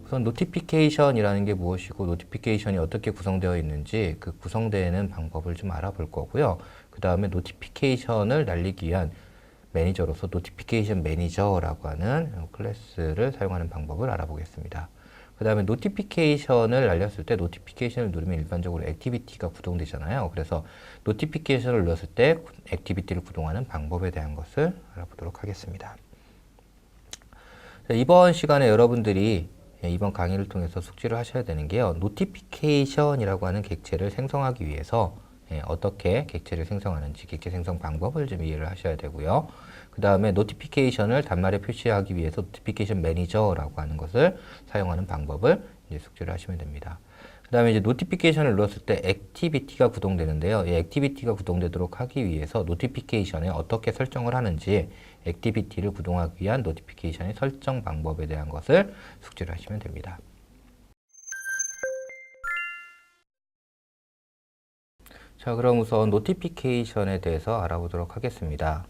우선 노티피케이션이라는 게 무엇이고 노티피케이션이 어떻게 구성되어 있는지 그 구성되는 방법을 좀 알아볼 거고요. 그 다음에 노티피케이션을 날리기 위한 매니저로서 노티피케이션 매니저라고 하는 클래스를 사용하는 방법을 알아보겠습니다. 그 다음에 노티피케이션을 날렸을 때 노티피케이션을 누르면 일반적으로 액티비티가 구동되잖아요. 그래서 노티피케이션을 눌렀을 때 액티비티를 구동하는 방법에 대한 것을 알아보도록 하겠습니다. 이번 시간에 여러분들이 이번 강의를 통해서 숙지를 하셔야 되는 게요. 노티피케이션이라고 하는 객체를 생성하기 위해서 어떻게 객체를 생성하는지 객체 생성 방법을 좀 이해를 하셔야 되고요. 그 다음에 노티피케이션을 단말에 표시하기 위해서 노티피케이션 매니저라고 하는 것을 사용하는 방법을 이제 숙지를 하시면 됩니다. 그 다음에 이제 노티피케이션을 눌렀을 때 액티비티가 구동되는데요. 이 액티비티가 구동되도록 하기 위해서 노티피케이션에 어떻게 설정을 하는지 액티비티를 구동하기 위한 노티피케이션의 설정 방법에 대한 것을 숙지를 하시면 됩니다. 자, 그럼 우선 노티피케이션에 대해서 알아보도록 하겠습니다.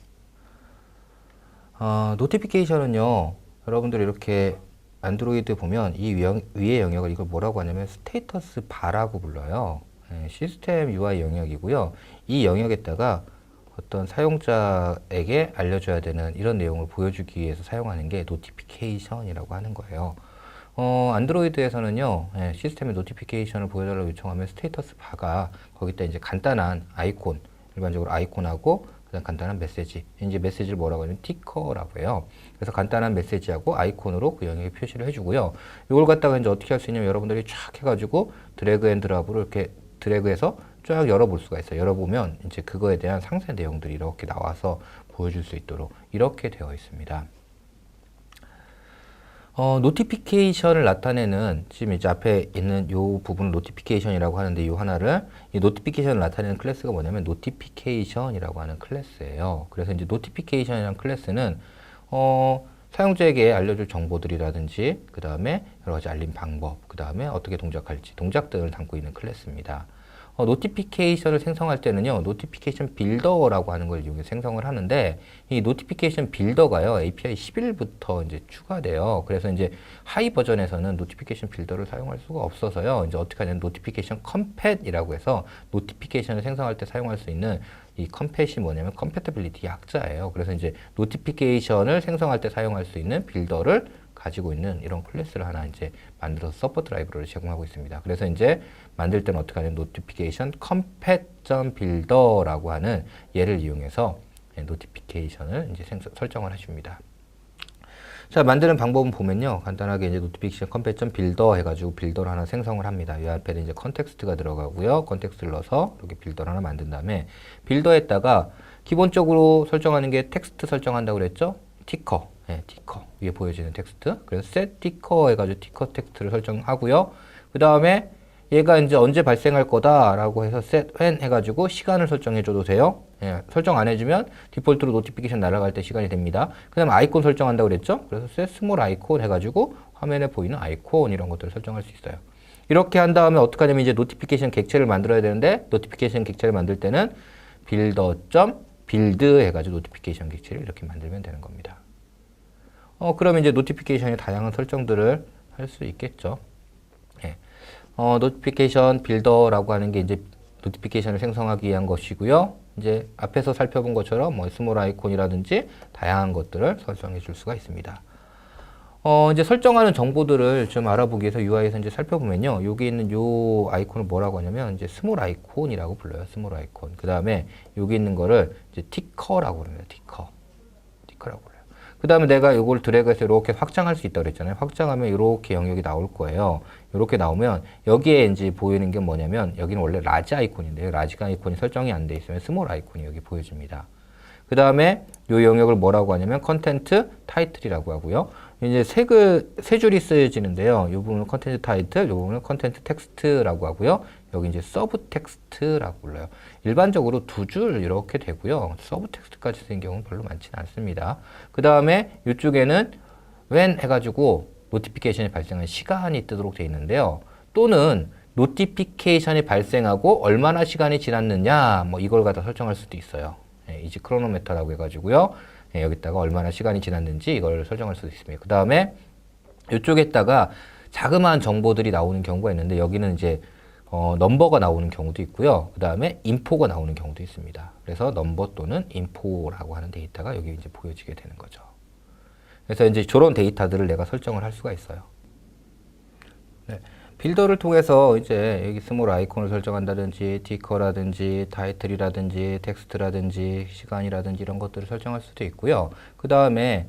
노티피케이션은요, 여러분들 이렇게 안드로이드 보면 이 위의 영역을 이걸 뭐라고 하냐면 스테이터스 바라고 불러요. 시스템 UI 영역이고요. 이 영역에다가 어떤 사용자에게 알려줘야 되는 이런 내용을 보여주기 위해서 사용하는 게 노티피케이션이라고 하는 거예요. 안드로이드에서는요, 시스템에 노티피케이션을 보여달라고 요청하면 스테이터스 바가 거기다 이제 간단한 아이콘, 일반적으로 아이콘하고 그다음 간단한 메시지, 이제 메시지를 뭐라고 하냐면 티커라고 해요. 그래서 간단한 메시지하고 아이콘으로 그 영역에 표시를 해주고요. 이걸 갖다가 이제 어떻게 할 수 있냐면 여러분들이 쫙 해가지고 드래그 앤 드랍으로 이렇게 드래그해서 쫙 열어볼 수가 있어요. 열어보면 이제 그거에 대한 상세 내용들이 이렇게 나와서 보여줄 수 있도록 이렇게 되어 있습니다. 노티피케이션을 나타내는 지금 이제 앞에 있는 요 부분을 노티피케이션이라고 하는데 이 하나를 이 노티피케이션을 나타내는 클래스가 뭐냐면 노티피케이션이라고 하는 클래스예요. 그래서 이제 노티피케이션이라는 클래스는 사용자에게 알려줄 정보들이라든지 그 다음에 여러 가지 알림 방법, 그 다음에 어떻게 동작할지 동작 등을 담고 있는 클래스입니다. 노티피케이션을 생성할 때는요, 노티피케이션 빌더라고 하는 걸 이용해서 생성을 하는데, 이 노티피케이션 빌더가요, API 11부터 이제 추가돼요. 그래서 이제 하이 버전에서는 노티피케이션 빌더를 사용할 수가 없어서요, 이제 어떻게 하냐면 노티피케이션 컴팻이라고 해서 노티피케이션을 생성할 때 사용할 수 있는 이 컴팻이 뭐냐면 컴패티빌리티 약자예요. 그래서 이제 노티피케이션을 생성할 때 사용할 수 있는 빌더를 가지고 있는 이런 클래스를 하나 이제 만들어서 서포트 라이브러리를 제공하고 있습니다. 그래서 이제 만들 때는 어떻게 하냐면 노티피케이션 컴팻.빌더라고 하는 얘를 이용해서 노티피케이션을 이제 설정을 해줍니다. 자, 만드는 방법은 보면요, 간단하게 이제 노티피케이션 컴팻.빌더 해가지고 빌더를 하나 생성을 합니다. 이 앞에는 이제 컨텍스트가 들어가고요. 컨텍스트를 넣어서 이렇게 빌더를 하나 만든 다음에 빌더에다가 기본적으로 설정하는 게 텍스트 설정한다고 그랬죠? 티커. 티커 위에 보여지는 텍스트. 그래서 set 티커 해가지고 티커 텍스트를 설정하고요. 그 다음에 얘가 이제 언제 발생할 거다라고 해서 set when 해가지고 시간을 설정해줘도 돼요. 설정 안 해주면 디폴트로 노티피케이션 날아갈 때 시간이 됩니다. 그 다음에 아이콘 설정한다고 그랬죠. 그래서 set small 아이콘 해가지고 화면에 보이는 아이콘 이런 것들을 설정할 수 있어요. 이렇게 한 다음에 어떻게 하냐면 이제 노티피케이션 객체를 만들어야 되는데 노티피케이션 객체를 만들 때는 builder.build 해가지고 노티피케이션 객체를 이렇게 만들면 되는 겁니다. 그러면 이제 노티피케이션의 다양한 설정들을 할 수 있겠죠. 노티피케이션 빌더라고 하는 게 이제 노티피케이션을 생성하기 위한 것이고요. 이제 앞에서 살펴본 것처럼 뭐 스몰 아이콘이라든지 다양한 것들을 설정해 줄 수가 있습니다. 이제 설정하는 정보들을 좀 알아보기 위해서 UI에서 이제 살펴보면요. 여기 있는 요 아이콘을 뭐라고 하냐면 이제 스몰 아이콘이라고 불러요. 스몰 아이콘. 그 다음에 여기 있는 거를 이제 티커라고 합니다. 티커라고 불러요. 그 다음에 내가 이걸 드래그해서 이렇게 확장할 수 있다고 그랬잖아요. 확장하면 이렇게 영역이 나올 거예요. 이렇게 나오면 여기에 이제 보이는 게 뭐냐면 여기는 원래 라지 아이콘인데요. 라지 아이콘이 설정이 안 돼 있으면 스몰 아이콘이 여기 보여집니다. 그 다음에 이 영역을 뭐라고 하냐면 컨텐트 타이틀이라고 하고요. 이제 세 줄이 쓰여지는데요. 이 부분은 컨텐트 타이틀, 이 부분은 컨텐트 텍스트라고 하고요. 여기 이제 서브 텍스트라고 불러요. 일반적으로 두 줄 이렇게 되고요. 서브 텍스트까지 쓰는 경우는 별로 많지는 않습니다. 그 다음에 이쪽에는 when 해가지고 노티피케이션이 발생한 시간이 뜨도록 되어 있는데요. 또는 노티피케이션이 발생하고 얼마나 시간이 지났느냐, 뭐 이걸 갖다 설정할 수도 있어요. 예, 이제 크로노메터라고 해가지고요. 예, 여기다가 얼마나 시간이 지났는지 이걸 설정할 수도 있습니다. 그 다음에 이쪽에다가 자그마한 정보들이 나오는 경우가 있는데 여기는 이제 넘버가 나오는 경우도 있고요. 그 다음에 인포가 나오는 경우도 있습니다. 그래서 넘버 또는 인포라고 하는 데이터가 여기 이제 보여지게 되는 거죠. 그래서 이제 저런 데이터들을 내가 설정을 할 수가 있어요. 네. 빌더를 통해서 이제 여기 스몰 아이콘을 설정한다든지 티커라든지 타이틀이라든지 텍스트라든지 시간이라든지 이런 것들을 설정할 수도 있고요. 그 다음에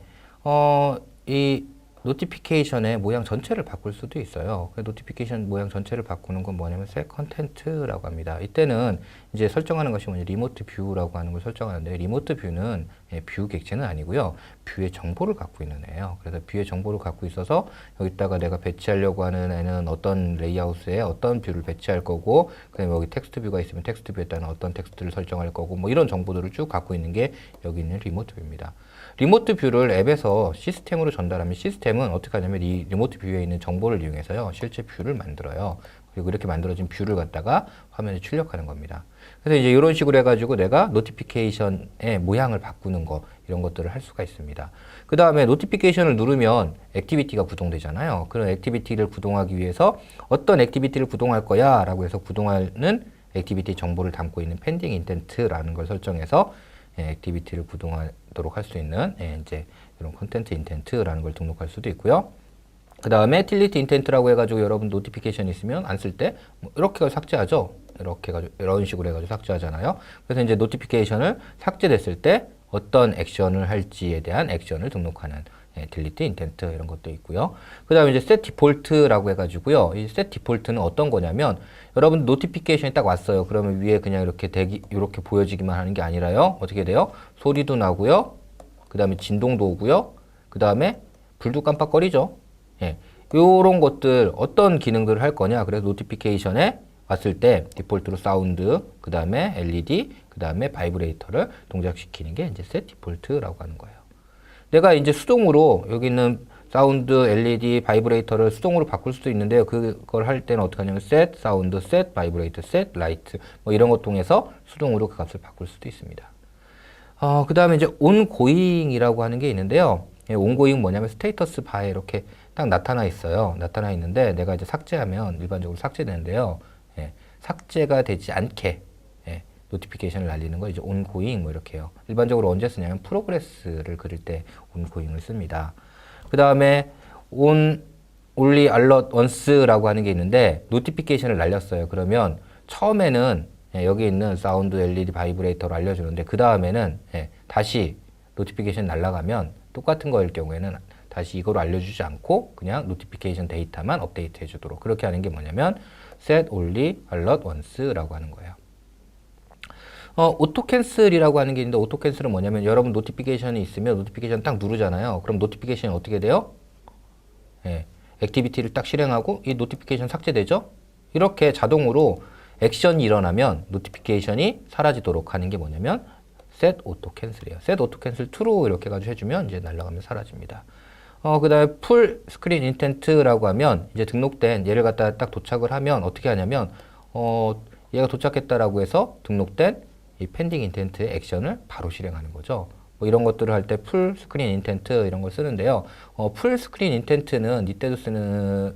이 노티피케이션의 모양 전체를 바꿀 수도 있어요. 노티피케이션 모양 전체를 바꾸는 건 뭐냐면 set content라고 합니다. 이때는 이제 설정하는 것이 뭐냐 리모트 뷰라고 하는 걸 설정하는데 리모트 뷰는 뷰 객체는 아니고요. 뷰의 정보를 갖고 있는 애예요. 그래서 뷰의 정보를 갖고 있어서 여기다가 내가 배치하려고 하는 애는 어떤 레이아웃에 어떤 뷰를 배치할 거고 그다음에 여기 텍스트 뷰가 있으면 텍스트 뷰에 따른 어떤 텍스트를 설정할 거고 뭐 이런 정보들을 쭉 갖고 있는 게 여기 있는 리모트 뷰입니다. 리모트 뷰를 앱에서 시스템으로 전달하면 시스템은 어떻게 하냐면 이 리모트 뷰에 있는 정보를 이용해서요. 실제 뷰를 만들어요. 그리고 이렇게 만들어진 뷰를 갖다가 화면에 출력하는 겁니다. 그래서 이제 이런 식으로 해가지고 내가 노티피케이션의 모양을 바꾸는 거 이런 것들을 할 수가 있습니다. 그 다음에 노티피케이션을 누르면 액티비티가 구동되잖아요. 그런 액티비티를 구동하기 위해서 어떤 액티비티를 구동할 거야 라고 해서 구동하는 액티비티 정보를 담고 있는 펜딩 인텐트라는 걸 설정해서 액티비티를 구동하도록 할 수 있는 이제 이런 컨텐트 인텐트라는 걸 등록할 수도 있고요. 그 다음에 틸리트 인텐트라고 해가지고 여러분 노티피케이션 있으면 안 쓸 때 이렇게 삭제하죠. 이렇게 해가지고 이런 식으로 해가지고 삭제하잖아요. 그래서 이제 노티피케이션을 삭제됐을 때 어떤 액션을 할지에 대한 액션을 등록하는 딜리트 인텐트 이런 것도 있고요. 그 다음에 이제 set default라고 해가지고요. 이 set default는 어떤 거냐면 여러분 노티피케이션이 딱 왔어요. 그러면 위에 그냥 이렇게 이렇게 보여지기만 하는 게 아니라요. 어떻게 돼요? 소리도 나고요. 그 다음에 진동도 오고요. 그 다음에 불도 깜빡거리죠. 예. 요런 것들 어떤 기능들을 할 거냐. 그래서 노티피케이션에 왔을 때 디폴트로 사운드, 그 다음에 LED, 그 다음에 바이브레이터를 동작시키는 게 이제 set default라고 하는 거예요. 내가 이제 수동으로 여기 있는 사운드, LED, 바이브레이터를 수동으로 바꿀 수도 있는데요. 그걸 할 때는 어떻게 하냐면 set 사운드, set 바이브레이터, set 라이트 뭐 이런 것 통해서 수동으로 그 값을 바꿀 수도 있습니다. 그 다음에 이제 ongoing이라고 하는 게 있는데요. ongoing 뭐냐면 스테이터스 바에 이렇게 딱 나타나 있어요. 나타나 있는데 내가 이제 삭제하면 일반적으로 삭제되는데요. 삭제가 되지 않게 노티피케이션을 날리는 거 이제 ongoing 뭐 이렇게 해요. 일반적으로 언제 쓰냐면 프로그레스를 그릴 때 ongoing을 씁니다. 그 다음에 only alert once라고 하는 게 있는데 노티피케이션을 날렸어요. 그러면 처음에는 여기 있는 사운드, LED, 바이브레이터로 알려주는데 그 다음에는 다시 노티피케이션 날라가면 똑같은 거일 경우에는 다시 이거로 알려주지 않고 그냥 노티피케이션 데이터만 업데이트 해주도록 그렇게 하는 게 뭐냐면 set only alert once라고 하는 거예요. 오토 캔슬이라고 하는 게 있는데 오토 캔슬은 뭐냐면 여러분 노티피케이션이 있으면 노티피케이션 딱 누르잖아요. 그럼 노티피케이션이 어떻게 돼요? 액티비티를 딱 실행하고 이 노티피케이션 삭제되죠? 이렇게 자동으로 액션이 일어나면 노티피케이션이 사라지도록 하는 게 뭐냐면 set auto cancel이에요. set auto cancel true로 이렇게 해가지고 해주면 이제 날아가면 사라집니다. 그 다음에 풀 스크린 인텐트라고 하면 이제 등록된 얘를 갖다 딱 도착을 하면 어떻게 하냐면 얘가 도착했다라고 해서 등록된 이 펜딩 인텐트의 액션을 바로 실행하는 거죠. 뭐 이런 것들을 할 때 풀 스크린 인텐트 이런 걸 쓰는데요. 풀 스크린 인텐트는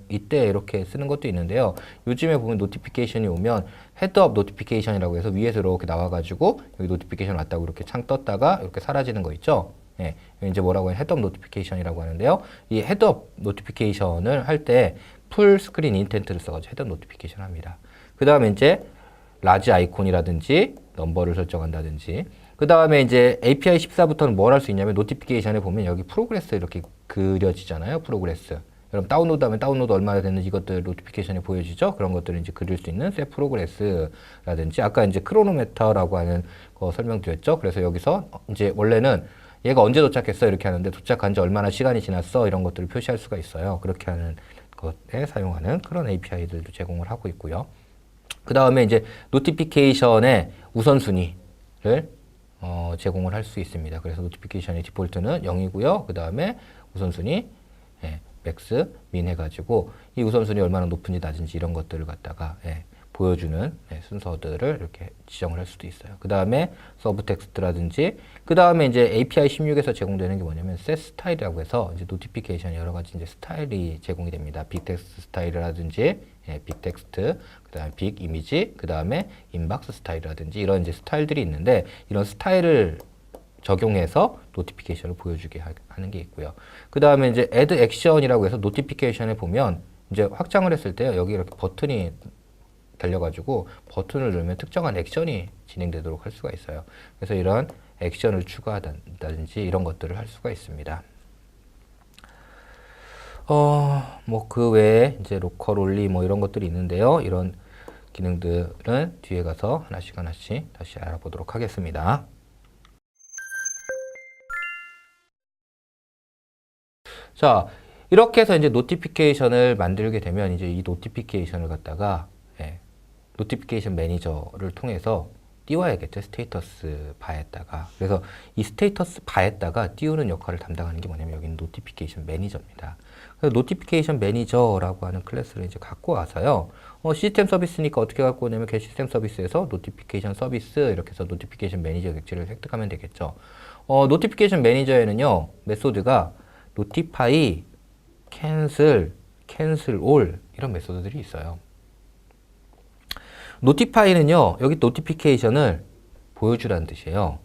이때 이렇게 쓰는 것도 있는데요. 요즘에 보면 노티피케이션이 오면 헤드업 노티피케이션이라고 해서 위에서 이렇게 나와가지고 여기 노티피케이션 왔다고 이렇게 창 떴다가 이렇게 사라지는 거 있죠. 이제 뭐라고 해요? 헤드업 노티피케이션이라고 하는데요. 이 헤드업 노티피케이션을 할 때 풀 스크린 인텐트를 써가지고 헤드업 노티피케이션 합니다. 그 다음에 이제 라지 아이콘이라든지 넘버를 설정한다든지 그 다음에 이제 API 14부터는 뭘 할 수 있냐면 노티피케이션에 보면 여기 프로그레스 이렇게 그려지잖아요. 프로그레스. 여러분 다운로드하면 다운로드 얼마나 됐는지 이것들 노티피케이션에 보여지죠. 그런 것들을 이제 그릴 수 있는 셋 프로그레스라든지 아까 이제 크로노메터라고 하는 거 설명드렸죠. 그래서 여기서 이제 원래는 얘가 언제 도착했어 이렇게 하는데 도착한 지 얼마나 시간이 지났어 이런 것들을 표시할 수가 있어요. 그렇게 하는 것에 사용하는 그런 API들도 제공을 하고 있고요. 그 다음에 이제 노티피케이션의 우선순위를 제공을 할 수 있습니다. 그래서 노티피케이션의 디폴트는 0이고요. 그 다음에 우선순위 맥스, 민 해가지고 이 우선순위 얼마나 높은지 낮은지 이런 것들을 갖다가 보여주는 순서들을 이렇게 지정을 할 수도 있어요. 그 다음에 서브 텍스트라든지 그 다음에 이제 API 16에서 제공되는 게 뭐냐면 셋 스타일이라고 해서 이제 노티피케이션 여러 가지 이제 스타일이 제공이 됩니다. 빅 텍스트 스타일이라든지 빅 텍스트, 그 다음에 빅 이미지, 그 다음에 인박스 스타일이라든지 이런 이제 스타일들이 있는데 이런 스타일을 적용해서 노티피케이션을 보여주게 하는 게 있고요. 그 다음에 이제 add action이라고 해서 노티피케이션에 보면 이제 확장을 했을 때 여기 이렇게 버튼이 달려가지고 버튼을 누르면 특정한 액션이 진행되도록 할 수가 있어요. 그래서 이런 액션을 추가한다든지 이런 것들을 할 수가 있습니다. 뭐 그 외에 이제 로컬 올리 뭐 이런 것들이 있는데요. 이런 기능들은 뒤에 가서 하나씩 다시 알아보도록 하겠습니다. 자, 이렇게 해서 이제 노티피케이션을 만들게 되면 이제 이 노티피케이션을 갖다가 노티피케이션 매니저를 통해서 띄워야겠죠. 스테이터스 바에다가. 그래서 이 스테이터스 바에다가 띄우는 역할을 담당하는 게 뭐냐면 여기는 노티피케이션 매니저입니다. 그래서 노티피케이션 매니저라고 하는 클래스를 이제 갖고 와서요. 시스템 서비스니까 어떻게 갖고 오냐면 그 시스템 서비스에서 노티피케이션 서비스 이렇게 해서 노티피케이션 매니저 객체를 획득하면 되겠죠. 노티피케이션 매니저에는요. 메소드가 notify, cancel, cancel all 이런 메소드들이 있어요. notify는요. 여기 노티피케이션을 보여주라는 뜻이에요.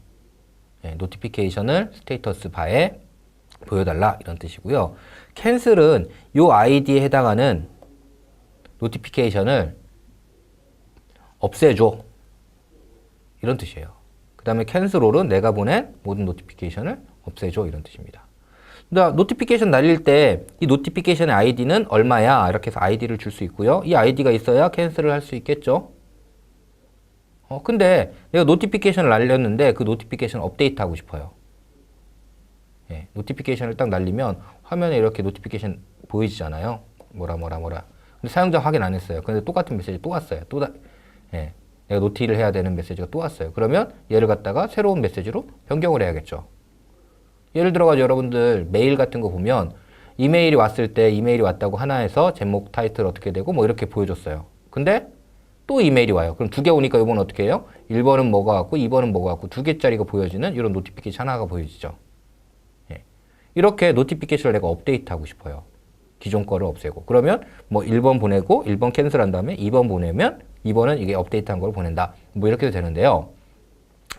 노티피케이션을 스테이터스 바에 보여달라 이런 뜻이고요. cancel은 요 아이디에 해당하는 노티피케이션을 없애줘 이런 뜻이에요. 그 다음에 cancel all은 내가 보낸 모든 노티피케이션을 없애줘 이런 뜻입니다. 그러니까 노티피케이션 날릴 때 이 노티피케이션의 아이디는 얼마야 이렇게 해서 아이디를 줄 수 있고요. 이 아이디가 있어야 캔슬을 할 수 있겠죠. 근데 내가 노티피케이션을 날렸는데 그 노티피케이션 업데이트 하고 싶어요. 노티피케이션을 딱 날리면 화면에 이렇게 노티피케이션 보이잖아요. 뭐라. 근데 사용자 확인 안 했어요. 근데 똑같은 메시지 또 왔어요. 내가 노티를 해야 되는 메시지가 또 왔어요. 그러면 얘를 갖다가 새로운 메시지로 변경을 해야겠죠. 예를 들어가지고 여러분들 메일 같은 거 보면 이메일이 왔을 때 이메일이 왔다고 하나에서 제목, 타이틀 어떻게 되고 뭐 이렇게 보여줬어요. 근데 또 이메일이 와요. 그럼 두 개 오니까 이번은 어떻게 해요? 1번은 뭐가 왔고 2번은 뭐가 왔고 두 개짜리가 보여지는 이런 노티피케이션 하나가 보여지죠. 이렇게 노티피케이션을 내가 업데이트 하고 싶어요. 기존 거를 없애고. 그러면 뭐 1번 보내고 1번 캔슬한 다음에 2번 보내면 2번은 이게 업데이트한 걸 보낸다. 뭐 이렇게 해도 되는데요.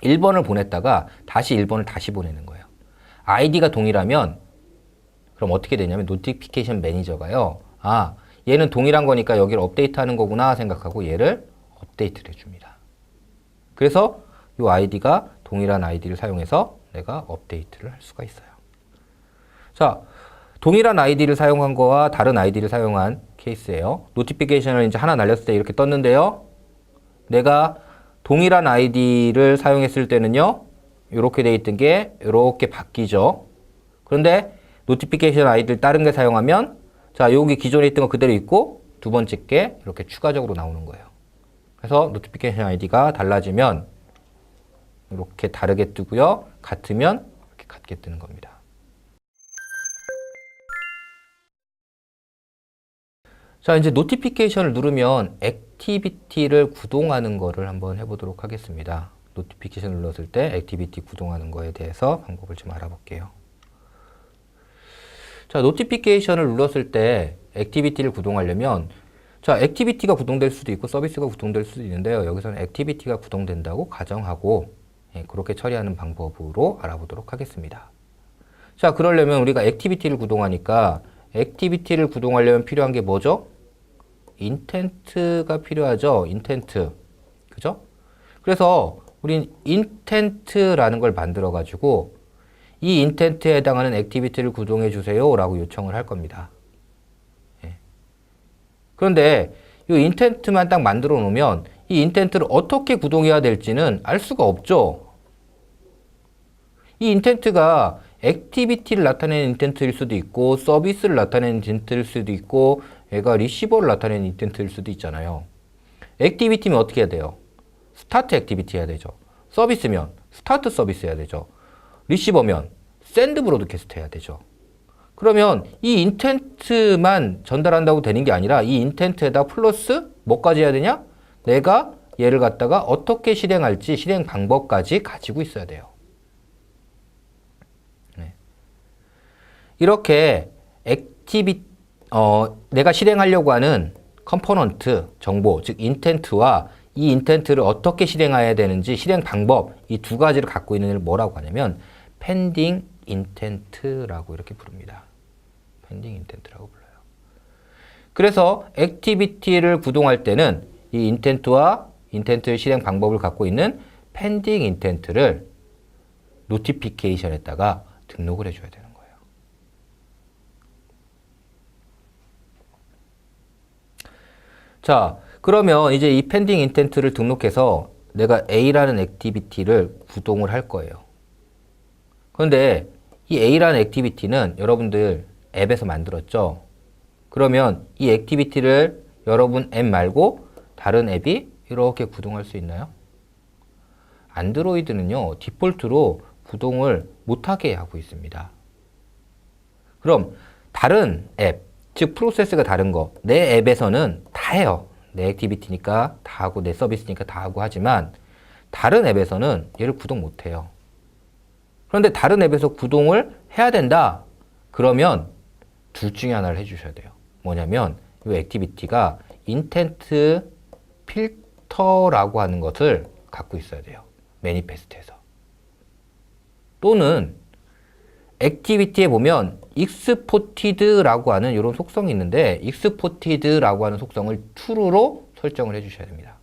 1번을 보냈다가 다시 1번을 다시 보내는 거예요. 아이디가 동일하면 그럼 어떻게 되냐면 노티피케이션 매니저가요. 얘는 동일한 거니까 여기를 업데이트하는 거구나 생각하고 얘를 업데이트를 해줍니다. 그래서 이 아이디가 동일한 아이디를 사용해서 내가 업데이트를 할 수가 있어요. 자, 동일한 아이디를 사용한 거와 다른 아이디를 사용한 케이스예요. 노티피케이션을 이제 하나 날렸을 때 이렇게 떴는데요. 내가 동일한 아이디를 사용했을 때는요. 이렇게 돼 있던 게 이렇게 바뀌죠. 그런데 노티피케이션 아이디를 다른 게 사용하면 자, 여기 기존에 있던 거 그대로 있고 두 번째 게 이렇게 추가적으로 나오는 거예요. 그래서 노티피케이션 아이디가 달라지면 이렇게 다르게 뜨고요. 같으면 이렇게 같게 뜨는 겁니다. 자, 이제 노티피케이션을 누르면 액티비티를 구동하는 거를 한번 해보도록 하겠습니다. 노티피케이션을 눌렀을 때 액티비티 구동하는 거에 대해서 방법을 좀 알아볼게요. 자, 노티피케이션을 눌렀을 때 액티비티를 구동하려면 자, 액티비티가 구동될 수도 있고 서비스가 구동될 수도 있는데요. 여기서는 액티비티가 구동된다고 가정하고 그렇게 처리하는 방법으로 알아보도록 하겠습니다. 자, 그러려면 우리가 액티비티를 구동하니까 액티비티를 구동하려면 필요한 게 뭐죠? 인텐트가 필요하죠. 인텐트. 그죠? 그래서 우린 인텐트라는 걸 만들어 가지고 이 인텐트에 해당하는 액티비티를 구동해 주세요 라고 요청을 할 겁니다. 그런데 이 인텐트만 딱 만들어 놓으면 이 인텐트를 어떻게 구동해야 될지는 알 수가 없죠. 이 인텐트가 액티비티를 나타내는 인텐트일 수도 있고 서비스를 나타내는 인텐트일 수도 있고 얘가 리시버를 나타내는 인텐트일 수도 있잖아요. 액티비티면 어떻게 해야 돼요? 스타트 액티비티 해야 되죠. 서비스면 스타트 서비스 해야 되죠. 리시버면 샌드 브로드캐스트 해야 되죠. 그러면 이 인텐트만 전달한다고 되는 게 아니라 이 인텐트에다 플러스 뭐까지 해야 되냐? 내가 얘를 갖다가 어떻게 실행할지 실행 방법까지 가지고 있어야 돼요. 네. 이렇게 내가 실행하려고 하는 컴포넌트 정보, 즉 인텐트와 이 인텐트를 어떻게 실행해야 되는지 실행 방법, 이 두 가지를 갖고 있는 애를 뭐라고 하냐면 펜딩 인텐트라고 이렇게 부릅니다. 펜딩 인텐트라고 불러요. 그래서 액티비티를 구동할 때는 이 인텐트와 인텐트 실행 방법을 갖고 있는 펜딩 인텐트를 노티피케이션에다가 등록을 해줘야 되는 거예요. 자, 그러면 이제 이 펜딩 인텐트를 등록해서 내가 A라는 액티비티를 구동을 할 거예요. 그런데 이 A라는 액티비티는 여러분들 앱에서 만들었죠? 그러면 이 액티비티를 여러분 앱 말고 다른 앱이 이렇게 구동할 수 있나요? 안드로이드는요, 디폴트로 구동을 못하게 하고 있습니다. 그럼 다른 앱, 즉 프로세스가 다른 거, 내 앱에서는 다 해요. 내 액티비티니까 다 하고 내 서비스니까 다 하고 하지만 다른 앱에서는 얘를 구동 못해요. 그런데 다른 앱에서 구동을 해야 된다. 그러면 둘 중에 하나를 해주셔야 돼요. 뭐냐면 이 액티비티가 인텐트 필터라고 하는 것을 갖고 있어야 돼요. 매니페스트에서. 또는 액티비티에 보면 exported라고 하는 이런 속성이 있는데 exported라고 하는 속성을 true로 설정을 해주셔야 됩니다.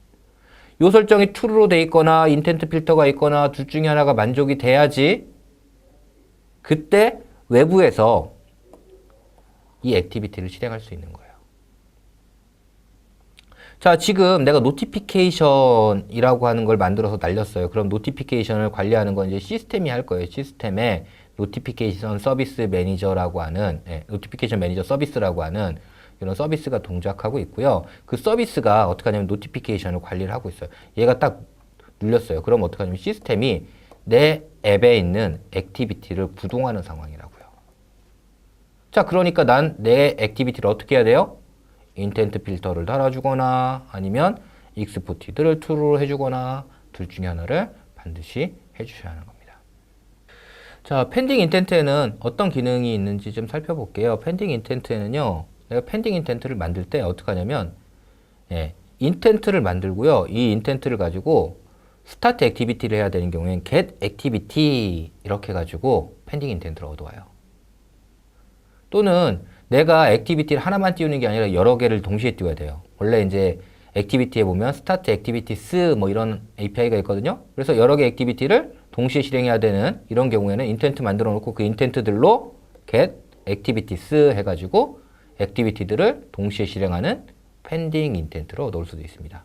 이 설정이 true로 돼 있거나 인텐트 필터가 있거나 둘 중에 하나가 만족이 돼야지 그때 외부에서 이 액티비티를 실행할 수 있는 거예요. 자, 지금 내가 노티피케이션이라고 하는 걸 만들어서 날렸어요. 그럼 노티피케이션을 관리하는 건 이제 시스템이 할 거예요. 시스템에 노티피케이션 서비스 매니저라고 하는, 노티피케이션 매니저 서비스라고 하는 이런 서비스가 동작하고 있고요. 그 서비스가 어떻게 하냐면 노티피케이션을 관리를 하고 있어요. 얘가 딱 눌렸어요. 그럼 어떻게 하냐면 시스템이 내 앱에 있는 액티비티를 구동하는 상황이라고요. 자, 그러니까 난 내 액티비티를 어떻게 해야 돼요? 인텐트 필터를 달아주거나 아니면 익스포티드를 true로 해주거나 둘 중에 하나를 반드시 해주셔야 하는 겁니다. 자, 펜딩 인텐트에는 어떤 기능이 있는지 좀 살펴볼게요. 펜딩 인텐트에는요, 내가 펜딩 인텐트를 만들 때 어떻게 하냐면, 인텐트를 만들고요. 이 인텐트를 가지고 스타트 액티비티를 해야 되는 경우에는 get activity 이렇게 해가지고 펜딩 인텐트를 얻어와요. 또는 내가 액티비티를 하나만 띄우는 게 아니라 여러 개를 동시에 띄워야 돼요. 원래 이제 액티비티에 보면 스타트 액티비티스 뭐 이런 API가 있거든요. 그래서 여러 개 액티비티를 동시에 실행해야 되는 이런 경우에는 인텐트 만들어 놓고 그 인텐트들로 get activities해가지고 액티비티들을 동시에 실행하는 펜딩 인텐트로 얻을 수도 있습니다.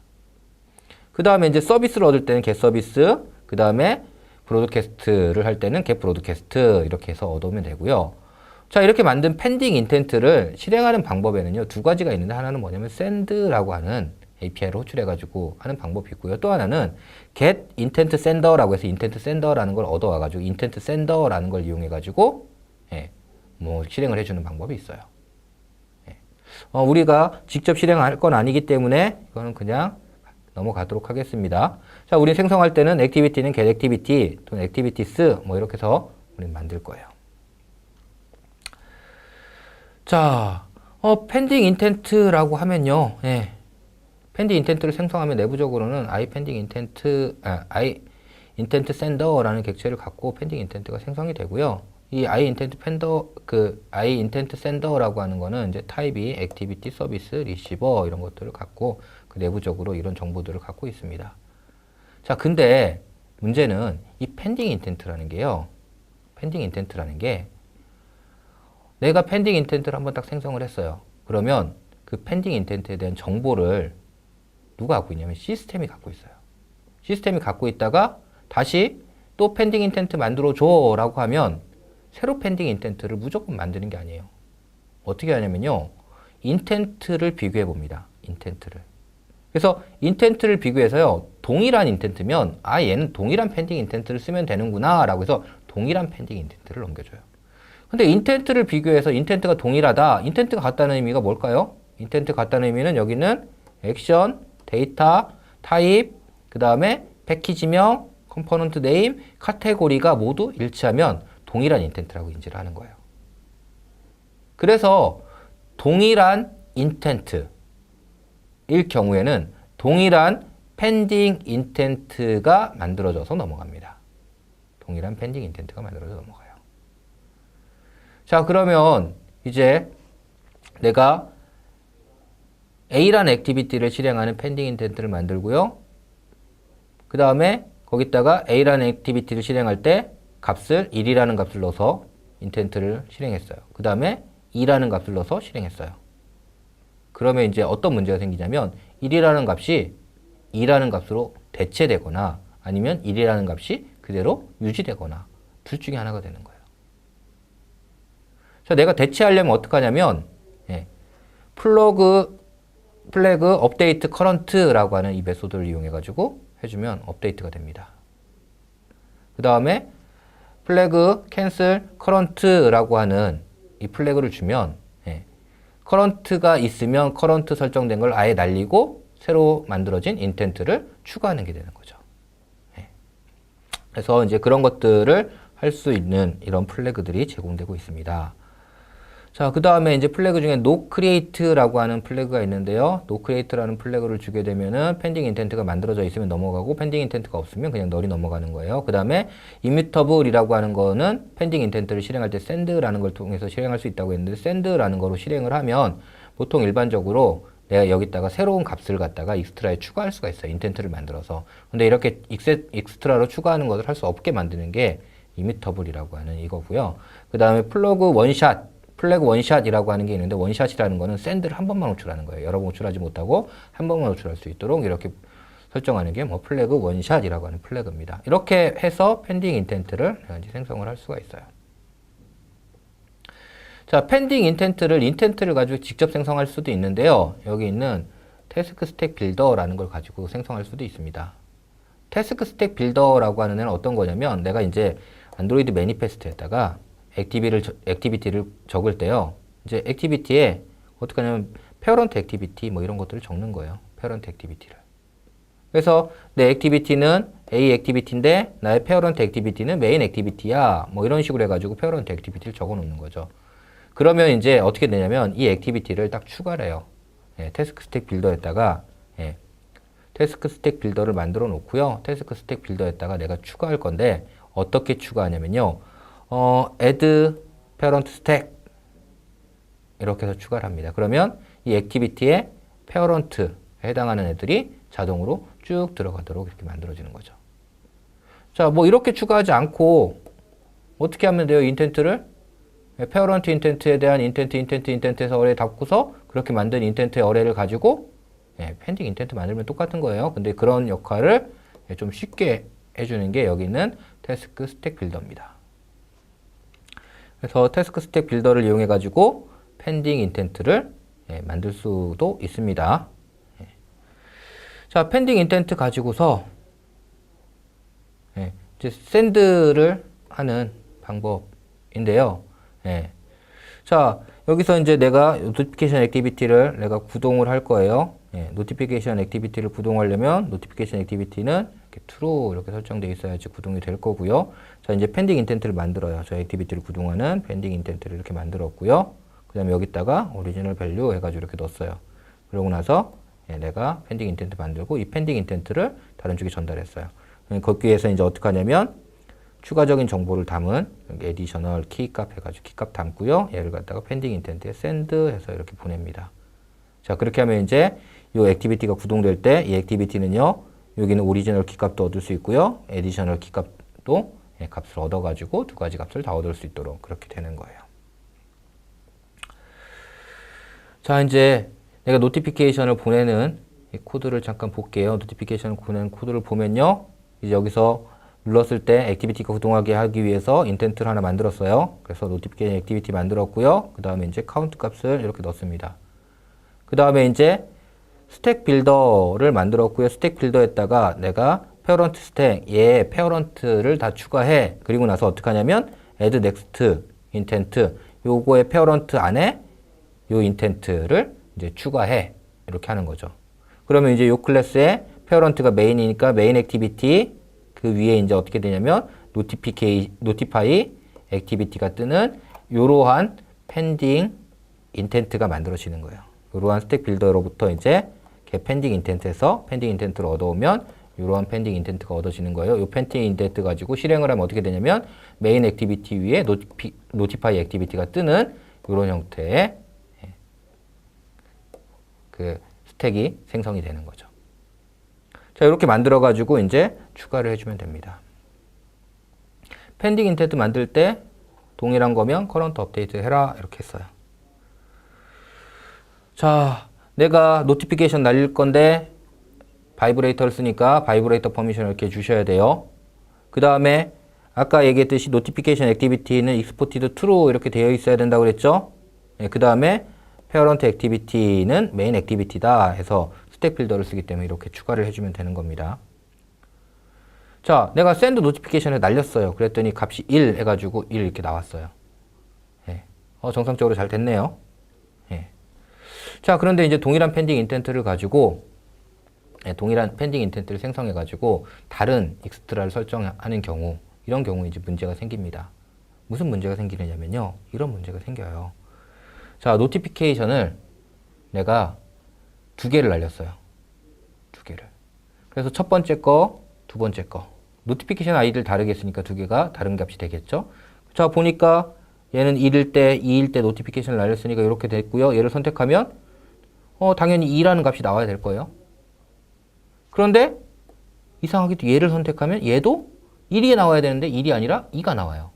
그 다음에 이제 서비스를 얻을 때는 get 서비스, 그 다음에 브로드캐스트를 할 때는 get 브로드캐스트 이렇게 해서 얻으면 되고요. 자, 이렇게 만든 펜딩 인텐트를 실행하는 방법에는요, 두 가지가 있는데 하나는 뭐냐면 send라고 하는 API를 호출해가지고 하는 방법이 있고요. 또 하나는 get intent sender라고 해서 intent sender라는 걸 얻어와가지고 intent sender라는 걸 이용해가지고 뭐 실행을 해주는 방법이 있어요. 우리가 직접 실행할 건 아니기 때문에 이거는 그냥 넘어가도록 하겠습니다. 자, 우리 생성할 때는 액티비티는 get activity 또는 activities뭐 이렇게 해서 우리는 만들 거예요. 자, 펜딩 인텐트라고 하면요, 펜딩 인텐트를 생성하면 내부적으로는 i intent sender라는 객체를 갖고 펜딩 인텐트가 생성이 되고요. 이 i intent sender라고 하는 거는 이제 타입이 activity, 서비스, receiver 이런 것들을 갖고 그 내부적으로 이런 정보들을 갖고 있습니다. 자, 근데 문제는 이 펜딩 인텐트라는 게요, 내가 펜딩 인텐트를 한번 딱 생성을 했어요. 그러면 그 펜딩 인텐트에 대한 정보를 누가 갖고 있냐면 시스템이 갖고 있어요. 시스템이 갖고 있다가 다시 또 펜딩 인텐트 만들어줘 라고 하면 새로 펜딩 인텐트를 무조건 만드는 게 아니에요. 어떻게 하냐면요, 인텐트를 비교해 봅니다. 인텐트를. 그래서 인텐트를 비교해서요, 동일한 인텐트면 얘는 동일한 펜딩 인텐트를 쓰면 되는구나 라고 해서 동일한 펜딩 인텐트를 넘겨줘요. 근데 인텐트를 비교해서 인텐트가 동일하다. 인텐트가 같다는 의미가 뭘까요? 인텐트 같다는 의미는 여기는 액션, 데이터, 타입, 그 다음에 패키지명, 컴포넌트 네임, 카테고리가 모두 일치하면 동일한 인텐트라고 인지를 하는 거예요. 그래서 동일한 인텐트일 경우에는 동일한 펜딩 인텐트가 만들어져서 넘어갑니다. 동일한 펜딩 인텐트가 만들어져 넘어가요. 자, 그러면 이제 내가 A라는 액티비티를 실행하는 펜딩 인텐트를 만들고요. 그 다음에 거기다가 A라는 액티비티를 실행할 때 값을 1이라는 값을 넣어서 인텐트를 실행했어요. 그 다음에 2라는 값을 넣어서 실행했어요. 그러면 이제 어떤 문제가 생기냐면 1이라는 값이 2라는 값으로 대체되거나 아니면 1이라는 값이 그대로 유지되거나 둘 중에 하나가 되는 거예요. 자, 내가 대체하려면 어떻게 하냐면 플래그 업데이트 커런트라고 하는 이 메소드를 이용해 가지고 해주면 업데이트가 됩니다. 그 다음에 플래그 캔슬 커런트라고 하는 이 플래그를 주면 커런트가 있으면 커런트 설정된 걸 아예 날리고 새로 만들어진 인텐트를 추가하는 게 되는 거죠. 그래서 이제 그런 것들을 할 수 있는 이런 플래그들이 제공되고 있습니다. 자, 그 다음에 이제 플래그 중에 noCreate라고 하는 플래그가 있는데요. noCreate라는 플래그를 주게 되면은 펜딩 인텐트가 만들어져 있으면 넘어가고 펜딩 인텐트가 없으면 그냥 널이 넘어가는 거예요. 그 다음에 immutable이라고 하는 거는 펜딩 인텐트를 실행할 때 send라는 걸 통해서 실행할 수 있다고 했는데 send라는 거로 실행을 하면 보통 일반적으로 내가 여기다가 새로운 값을 갖다가 익스트라에 추가할 수가 있어요. 인텐트를 만들어서. 근데 이렇게 익스트라로 추가하는 것을 할 수 없게 만드는 게 immutable이라고 하는 이거고요. 그 다음에 플래그 원샷이라고 하는 게 있는데 원샷이라는 거는 샌드를 한 번만 호출하는 거예요. 여러 번 호출하지 못하고 한 번만 호출할 수 있도록 이렇게 설정하는 게 뭐 플래그 원샷이라고 하는 플래그입니다. 이렇게 해서 펜딩 인텐트를 내가 이제 생성을 할 수가 있어요. 자, 펜딩 인텐트를 가지고 직접 생성할 수도 있는데요. 여기 있는 태스크 스택 빌더라는 걸 가지고 생성할 수도 있습니다. 태스크 스택 빌더라고 하는 애는 어떤 거냐면 내가 이제 안드로이드 매니페스트에다가 액티비티를 적을 때요. 이제 액티비티에 어떻게 하냐면 페어런트 액티비티 뭐 이런 것들을 적는 거예요. 페어런트 액티비티를. 그래서 내 액티비티는 A 액티비티인데 나의 페어런트 액티비티는 메인 액티비티야. 뭐 이런 식으로 해가지고 페어런트 액티비티를 적어 놓는 거죠. 그러면 이제 어떻게 되냐면 이 액티비티를 딱 추가를 해요. 태스크 스택 빌더에다가 태스크 스택 빌더를 만들어 놓고요. 태스크 스택 빌더에다가 내가 추가할 건데 어떻게 추가하냐면요. add parent stack 이렇게 해서 추가를 합니다. 그러면 이 액티비티에 parent에 해당하는 애들이 자동으로 쭉 들어가도록 이렇게 만들어지는 거죠. 자, 뭐 이렇게 추가하지 않고 어떻게 하면 돼요? 인텐트를 parent 인텐트에 대한 인텐트에서 어레이 닫고서 그렇게 만든 인텐트의 어레이를 가지고 펜딩 인텐트 만들면 똑같은 거예요. 근데 그런 역할을 좀 쉽게 해주는 게 여기 있는 태스크 스택 빌더입니다. 그래서 태스크 스택 빌더를 이용해 가지고 펜딩 인텐트를 만들 수도 있습니다. 자, 펜딩 인텐트 가지고서 이제 샌드를 하는 방법인데요. 자, 여기서 이제 내가 노티피케이션 액티비티를 내가 구동을 할 거예요. 노티피케이션 액티비티를 구동하려면 노티피케이션 액티비티는 이렇게 true 이렇게 설정되어 있어야지 구동이 될 거고요. 자, 이제 펜딩 인텐트를 만들어요. 저 액티비티를 구동하는 펜딩 인텐트를 이렇게 만들었고요. 그 다음에 여기다가 오리지널 밸류 해가지고 이렇게 넣었어요. 그러고 나서 내가 펜딩 인텐트 만들고 이 펜딩 인텐트를 다른 쪽에 전달했어요. 거기에서 이제 어떻게 하냐면 추가적인 정보를 담은 에디셔널 키값 해가지고 키값 담고요. 얘를 갖다가 펜딩 인텐트에 send 해서 이렇게 보냅니다. 자, 그렇게 하면 이제 이 액티비티가 구동될 때 이 액티비티는요. 여기는 오리지널 키값도 얻을 수 있고요. 에디셔널 키값도 값을 얻어가지고 두 가지 값을 다 얻을 수 있도록 그렇게 되는 거예요. 자, 이제 내가 노티피케이션을 보내는 이 코드를 잠깐 볼게요. 노티피케이션을 보내는 코드를 보면요. 이제 여기서 눌렀을 때 액티비티가 구동하게 하기 위해서 인텐트를 하나 만들었어요. 그래서 노티피케이션 액티비티 만들었고요. 그 다음에 이제 카운트 값을 이렇게 넣습니다. 그 다음에 이제 스택 빌더를 만들었고요. 스택 빌더에다가 내가 페어런트 스택, 얘 페어런트를 다 추가해. 그리고 나서 어떻게 하냐면 add next 인텐트 요거의 페어런트 안에 요 인텐트를 이제 추가해. 이렇게 하는 거죠. 그러면 이제 요 클래스의 페어런트가 메인이니까 메인 액티비티 그 위에 이제 어떻게 되냐면 노티파이 액티비티가 뜨는 이러한 펜딩 인텐트가 만들어지는 거예요. 이러한 스택 빌더로부터 이제 펜딩 인텐트에서 펜딩 인텐트를 얻어오면 이러한 펜딩 인텐트가 얻어지는 거예요. 이 펜딩 인텐트 가지고 실행을 하면 어떻게 되냐면 메인 액티비티 위에 노티파이 액티비티가 뜨는 이런 형태의 그 스택이 생성이 되는 거죠. 자, 이렇게 만들어 가지고 이제 추가를 해주면 됩니다. 펜딩 인텐트 만들 때 동일한 거면 커런트 업데이트 해라 이렇게 했어요. 자, 내가 노티피케이션 날릴 건데 바이브레이터를 쓰니까 바이브레이터 퍼미션을 이렇게 주셔야 돼요. 그 다음에 아까 얘기했듯이 노티피케이션 액티비티는 exported true 이렇게 되어 있어야 된다고 그랬죠. 네, 그 다음에 페어런트 액티비티는 메인 액티비티다 해서 스택 빌더를 쓰기 때문에 이렇게 추가를 해주면 되는 겁니다. 자, 내가 send 노티피케이션을 날렸어요. 그랬더니 값이 1 해가지고 1 이렇게 나왔어요. 예. 정상적으로 잘 됐네요. 예. 자, 그런데 이제 동일한 펜딩 인텐트를 가지고 동일한 펜딩 인텐트를 생성해가지고 다른 익스트라를 설정하는 경우 이런 경우에 이제 문제가 생깁니다. 무슨 문제가 생기느냐면요. 이런 문제가 생겨요. 자, 노티피케이션을 내가 2개를 날렸어요. 2개를. 그래서 첫 번째 거, 두 번째 거. 노티피케이션 아이디를 다르게 했으니까 2개가 다른 값이 되겠죠. 자, 보니까 얘는 1일 때, 2일 때 노티피케이션을 날렸으니까 이렇게 됐고요. 얘를 선택하면 당연히 2라는 값이 나와야 될 거예요. 그런데 이상하게도 얘를 선택하면 얘도 1이 나와야 되는데 1이 아니라 2가 나와요.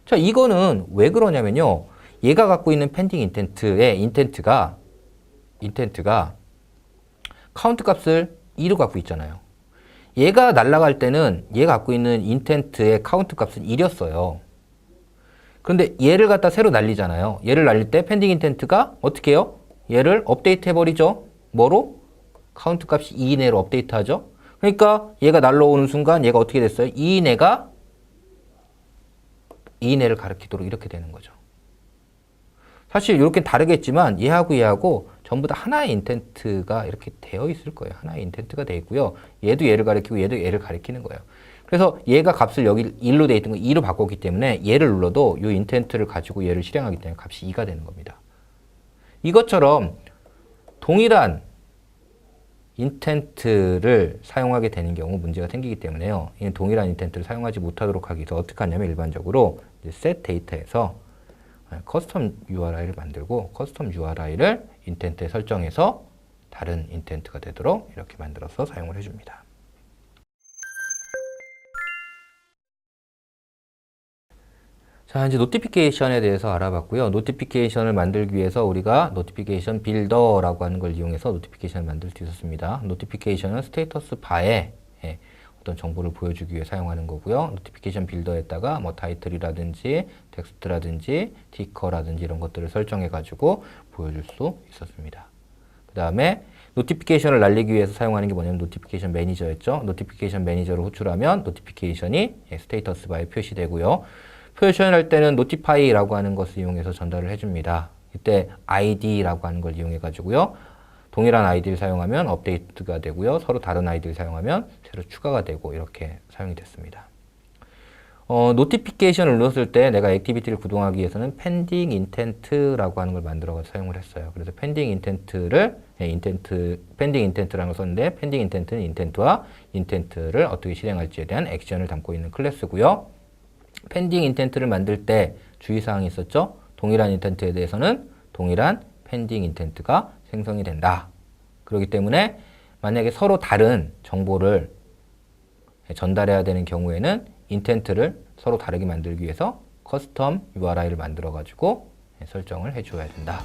자, 이거는 왜 그러냐면요. 얘가 갖고 있는 펜딩 인텐트의 인텐트가 카운트 값을 2로 갖고 있잖아요. 얘가 날아갈 때는 얘가 갖고 있는 인텐트의 카운트 값은 1이었어요. 그런데 얘를 갖다 새로 날리잖아요. 얘를 날릴 때 펜딩 인텐트가 어떻게 해요? 얘를 업데이트 해버리죠. 뭐로? 카운트 값이 2 이내로 업데이트 하죠. 그러니까 얘가 날라오는 순간 얘가 어떻게 됐어요? 2 이내가 2 이내를 가리키도록 이렇게 되는 거죠. 사실 이렇게 다르겠지만 얘하고 전부 다 하나의 인텐트가 이렇게 되어 있을 거예요. 하나의 인텐트가 되어 있고요. 얘도 얘를 가리키고 얘도 얘를 가리키는 거예요. 그래서 얘가 값을 여기 1로 되어 있던 거 2로 바꿨기 때문에 얘를 눌러도 이 인텐트를 가지고 얘를 실행하기 때문에 값이 2가 되는 겁니다. 이것처럼 동일한 인텐트를 사용하게 되는 경우 문제가 생기기 때문에요. 이 동일한 인텐트를 사용하지 못하도록 하기 위해서 어떻게 하냐면 일반적으로 set 데이터에서 커스텀 URI를 만들고 커스텀 URI를 인텐트에 설정해서 다른 인텐트가 되도록 이렇게 만들어서 사용을 해줍니다. 자, 이제 노티피케이션에 대해서 알아봤고요. 노티피케이션을 만들기 위해서 우리가 노티피케이션 빌더라고 하는 걸 이용해서 노티피케이션을 만들 수 있었습니다. 노티피케이션은 스테이터스 바에 어떤 정보를 보여주기 위해 사용하는 거고요. 노티피케이션 빌더에다가 뭐 타이틀이라든지 텍스트라든지 티커라든지 이런 것들을 설정해 가지고 보여줄 수 있었습니다. 그 다음에 노티피케이션을 날리기 위해서 사용하는 게 뭐냐면 노티피케이션 매니저였죠. 노티피케이션 매니저를 호출하면 노티피케이션이 스테이터스 바에 표시되고요. 표시할 때는 노티파이라고 하는 것을 이용해서 전달을 해줍니다. 이때 id라고 하는 걸 이용해 가지고요. 동일한 아이디를 사용하면 업데이트가 되고요. 서로 다른 아이디를 사용하면 새로 추가가 되고 이렇게 사용이 됐습니다. 노티피케이션을 눌렀을 때 내가 액티비티를 구동하기 위해서는 펜딩 인텐트라고 하는 걸 만들어 사용을 했어요. 그래서 펜딩 인텐트라는 걸 썼는데 펜딩 인텐트는 인텐트와 인텐트를 어떻게 실행할지에 대한 액션을 담고 있는 클래스고요. 펜딩 인텐트를 만들 때 주의사항이 있었죠. 동일한 인텐트에 대해서는 동일한 펜딩 인텐트가 생성이 된다. 그렇기 때문에 만약에 서로 다른 정보를 전달해야 되는 경우에는 인텐트를 서로 다르게 만들기 위해서 커스텀 URI를 만들어 가지고 설정을 해줘야 된다.